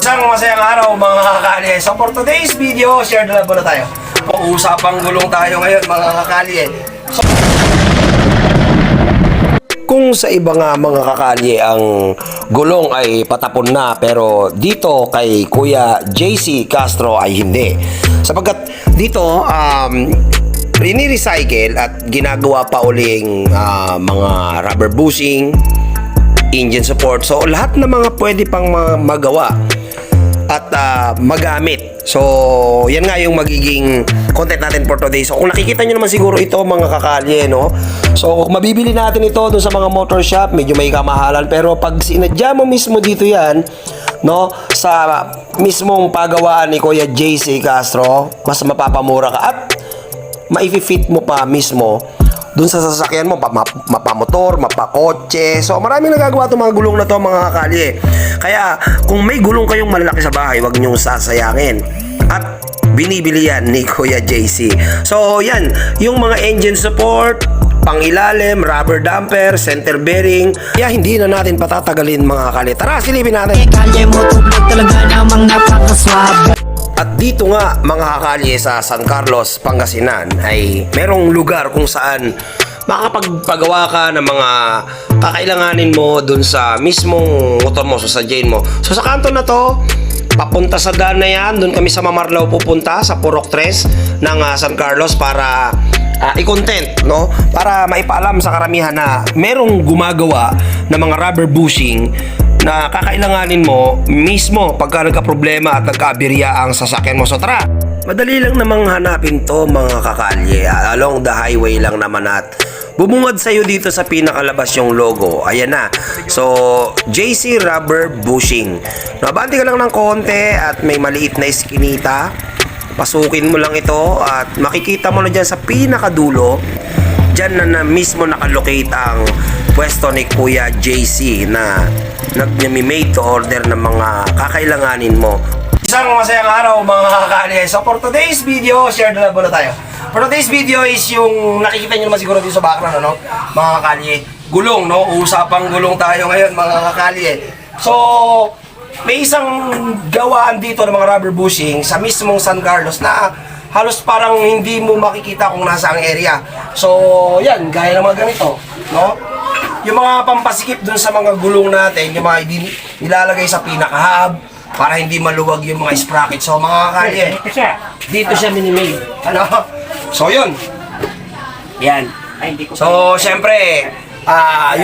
Isang masayang araw mga kakali. So for today's video, share na lang muna tayo. Pag-uusapang gulong tayo ngayon mga kakali. So, kung sa iba nga mga kakali ang gulong ay patapon na, pero dito kay Kuya JC Castro ay hindi. Sapagkat dito rini-recycle at ginagawa pa uling mga rubber bushing, engine support. So lahat ng mga pwede pang magawa at magamit. So yan nga yung magiging content natin for today. So kung nakikita nyo naman siguro ito mga kakalye, no? So kung mabibili natin ito dun sa mga motor shop, medyo may kamahalan. Pero pag sinadya mo mismo dito yan, no, sa mismong pagawaan ni Kuya JC Castro, mas mapapamura ka at maififit mo pa mismo dun sa sasakyan mo, mapamotor, mapakotse. So maraming nagagawa itong mga gulong na to mga kakalye. Kaya kung may gulong kayong malalaki sa bahay, huwag nyong sasayangin. At binibili yan ni Kuya JC. So yan, yung mga engine support, pangilalim, rubber damper, center bearing. Kaya hindi na natin patatagalin mga kakalye. Tara, silipin natin. Kalye mo tubig talaga namang napakaswab. At dito nga mga kakalye sa San Carlos, Pangasinan ay merong lugar kung saan makapagpagawa ka ng mga kakailanganin mo dun sa mismong motor mo, sa Jane mo. So sa kanto na to, papunta sa daan na yan, dun kami sa Mamarlao pupunta sa Purok 3 ng San Carlos para i-content, no? Para maipaalam sa karamihan na merong gumagawa ng mga rubber bushing na kakailanganin mo mismo pagka nagka-problema at nagka-aberya ang sasakyan mo. So tara, madali lang namang hanapin to mga kakalye. Along the highway lang naman at bumungad sa'yo dito sa pinakalabas yung logo. Ayan na. So, JC Rubber Bushing. Nabanti ka lang ng konti at may maliit na iskinita. Pasukin mo lang ito at makikita mo na dyan sa pinakadulo. Dyan na mismo nakalocate ang pwesto ni Kuya JC na nag-made to order ng mga kakailanganin mo. Isang masayang araw mga kakali. So for today's video, share na lang muna tayo. For today's video is yung nakikita nyo naman siguro dito sa background, ano? Mga kakali, gulong, no? Usapang gulong tayo ngayon mga kakali. So may isang gawaan dito ng mga rubber bushing sa mismong San Carlos na halos parang hindi mo makikita kung nasa ang area. So yan, gaya ng mga ganito, no? Yung mga pampasikip dun sa mga gulong natin, yung mga nilalagay sa pinaka-hub para hindi maluwag yung mga sprocket. So mga kalye, dito siya minimade. Ano? So yun. Yan. So syempre,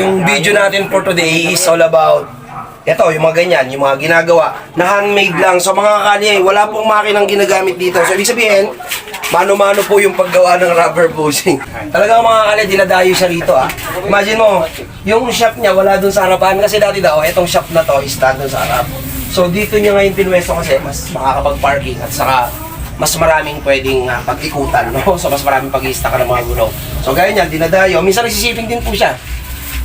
yung video natin for today is all about ito, yung mga ganyan, yung mga ginagawa na handmade lang. So mga kalye, wala pong makinang ginagamit dito. So ibig sabihin, mano-mano po yung paggawa ng rubber bushing. Talagang mga kalye, dinadayo siya rito Imagine mo, yung shop niya wala dun sa harapan. Kasi dati daw, itong shop na to is dun sa harap. So dito niya ngayon pinwesto kasi mas makakapag-parking at saka mas maraming pwedeng pag-ikutan, no? So mas maraming pag-i-stack ka ng mga gulong. So gaya niya, dinadayo. Minsan nagsisiping din po siya.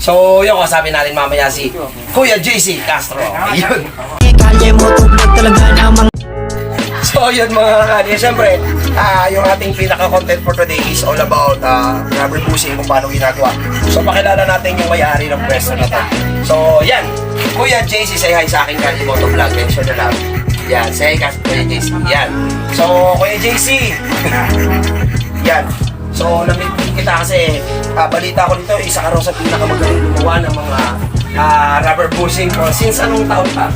So yun, kasabi natin mamaya si Kuya JC Castro. Ayun. Kalye mo tubig talaga namang. So yun mga kakali, siyempre yung ating pinaka-content for today is all about rubber bushing, kung paano ginagawa. So pakilala natin yung may-ari ng pwesto na to. So yan, Kuya JC, say hi sa aking Kalye Moto Vlog. Mention na lang. Yan, say hi ka Kuya JC. Yan. So Kuya JC, yan. So namit kita kasi balita ko nito, isa ka raw sa pinakamagaling gumawa ng mga rubber bushing ko. Since anong taon pa?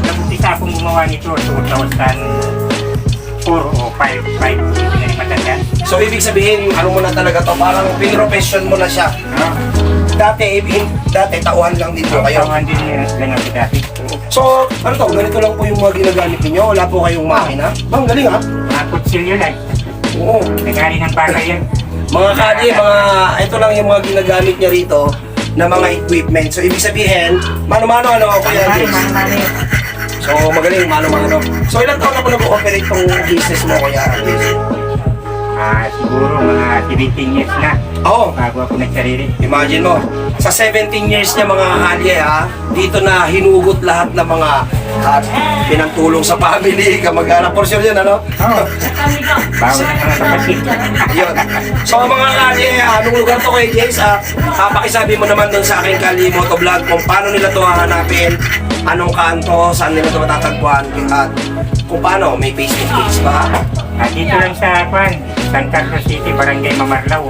Nag-umpisa akong gumawa nito 2004 o 5, hindi na rin matandaan. So ibig sabihin, ano mo na talaga to, parang pinrofession mo na siya. Dati tauhan lang dito kayo. Tauhan din lang ako dati. So, ano to, ganito lang po yung mga ginagamit niyo, wala po kayong makina? Bang, galing Mga kutsilyo lang. Oo. Nagari ng bagay yan. Mga kadi, ito lang yung mga ginagamit niya rito na mga equipment. So ibig sabihin, mano-mano Kuya James? So magaling, mano-mano. So ilang taon na po nag-ooperate tong business mo Kuya James? Siguro mga 17 years na. Oo. Bago ako nagsarili. Imagine mo, sa 17 years niya mga kalye dito na hinugot lahat ng mga pinagtulong sa family, kamag-anak. For sure yun, ano? Oo. Bago na mga kapatid. Yun. So mga kalye, anong lugar to kay Jace? Pakisabi mo naman dun sa aking Kalye Moto Vlog kung paano nila to hahanapin anong kanto, saan nila ito matatagpuan, at kung paano, may Facebook page ba? Dito lang sa San Carlos City, Barangay Mamarlaw,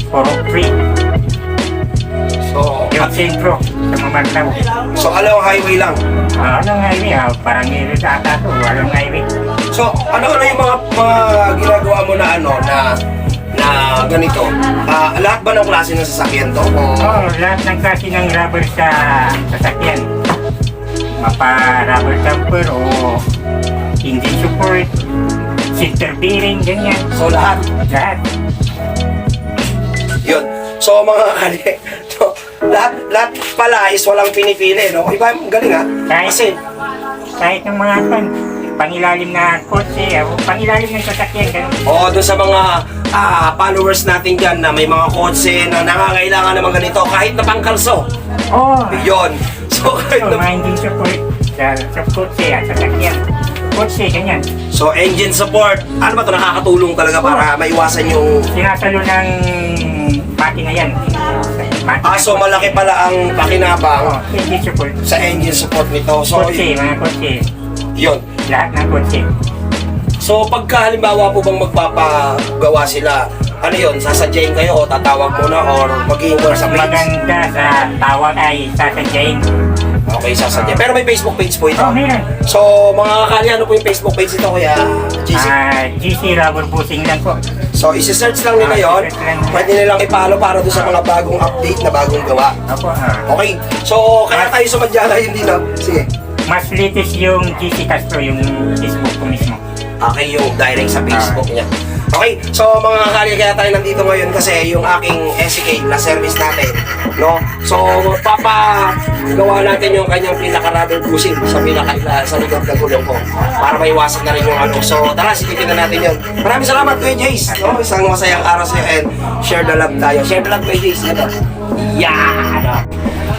Puro Free, So, yung sentro sa Mamarlaw. so Along Highway lang. Anong highway? Barangay Rizal ata to, anong highway? So, ano yung mga ginagawa mo na na ganito? Lahat ba ng klase ng sasakyan to? Lahat ng klase ng rubber sa sasakyan. Mapa-rubber damper o engine support, center bearing, ganyan. So, lahat. Lahat. Yun. So, mga kali, so, lahat pala is walang pinipili, no? Iba, galing ha? Kasi, Kahit ng mga pangilalim na kotse, pangilalim ng sasakyan, ganun. doon sa mga followers natin dyan na may mga kotse na nangangailangan naman ganito, kahit na pangkalso. Yun. So, kahit na, Mga engine support sa kotse at sasakyan. Kotse, ganyan. so, engine support. Ano ba ito? Nakakatulong talaga para maiwasan yung... Sinasalo ng makina yan. So malaki pala ang pakinabang Engine support. sa engine support nito. So, Kotse, mga kotse. yun. Lahat ng kotse. So, pagka halimbawa po bang magpapagawa sila, ano yun, sasadyain kayo o tatawag muna or magiging muna sa page? Maganda sa tawag ay sasadyain. Okay, sasadyain. Pero may Facebook page po ito. Meron. So, mga kakali, ano po yung Facebook page ito, Kuya GC? GC Rubber Busing lang po. So, isi-search lang nila yun. i-search lang. Pwede nilang ipalo para doon sa mga bagong update na bagong gawa. Opo. Okay, so kaya tayo sumadya ngayon din, no? Sige. Mas latest yung GC Castro, yung Facebook ko mismo. Okay, yung direct sa Facebook niya. Okay, so mga kakali, kaya tayo nandito ngayon kasi yung aking SK na service natin, no? So, papagawa natin yung kanyang pinaka-rubber bushing sa likod ng gulong ko para maiwasan na rin yung ano. So, tara, silipin na natin yun. Maraming salamat, Kuya Jace, no? Isang masayang araw sa'yo and share the love tayo. Share the love, Kuya Jace. Ito. Yeah!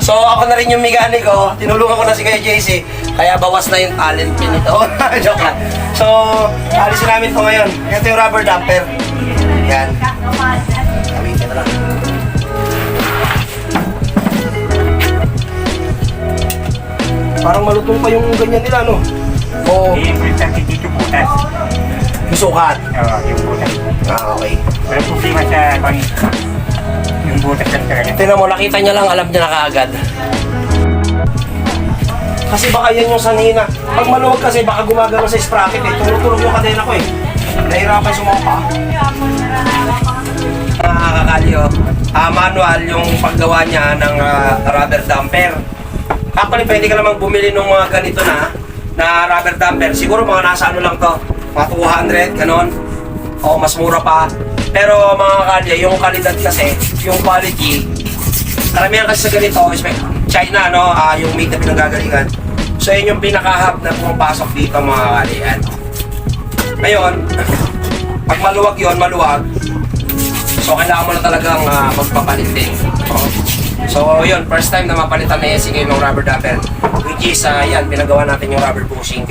So, ako na rin yung mekaniko. Tinulungan ko na si Kuya Jace, kaya bawas na yung talent pin nito. Joke lang. So, alisin namin ito ngayon. Ito yung rubber damper. Yan. Gamitin na lang. Parang malutong pa yung ganyan nila, no? Oo. Yung importante dito butas. Yung sukat. Yung butas. Okay. Walang problema sa yung butas lang talaga. Tingnan mo, nakita niya lang, alam niya na kaagad. Kasi baka yan yung sanhina. Pag maluwag kasi, baka gumagano sa sprocket eh. Tumutulog yung kadena ko eh. Nahirapan sumampa. Nakakakali oh. Manual yung paggawa niya ng rubber damper. Actually, pwede ka namang bumili ng mga ganito na rubber damper. Siguro mga nasa ano lang to, mga 200, ganon. O mas mura pa. Pero mga kalye, yung kalidad kasi, yung quality, karamihan kasi sa ganito, China, no? Yung made na pinanggagalingan. So, yun yung pinaka-hub na pumapasok dito, mga kalye. Yan. Ngayon, pag maluwag yun, maluwag, so kailangan mo na talagang magpapalit din. So, yun, first time na mapalitan na SK ng rubber damper, which is, yan, pinagawa natin yung rubber bushing.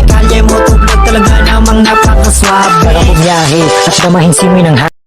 Kalye mo tublog talaga namang napakaswabe. Para bumiyahe at damahin simoy ng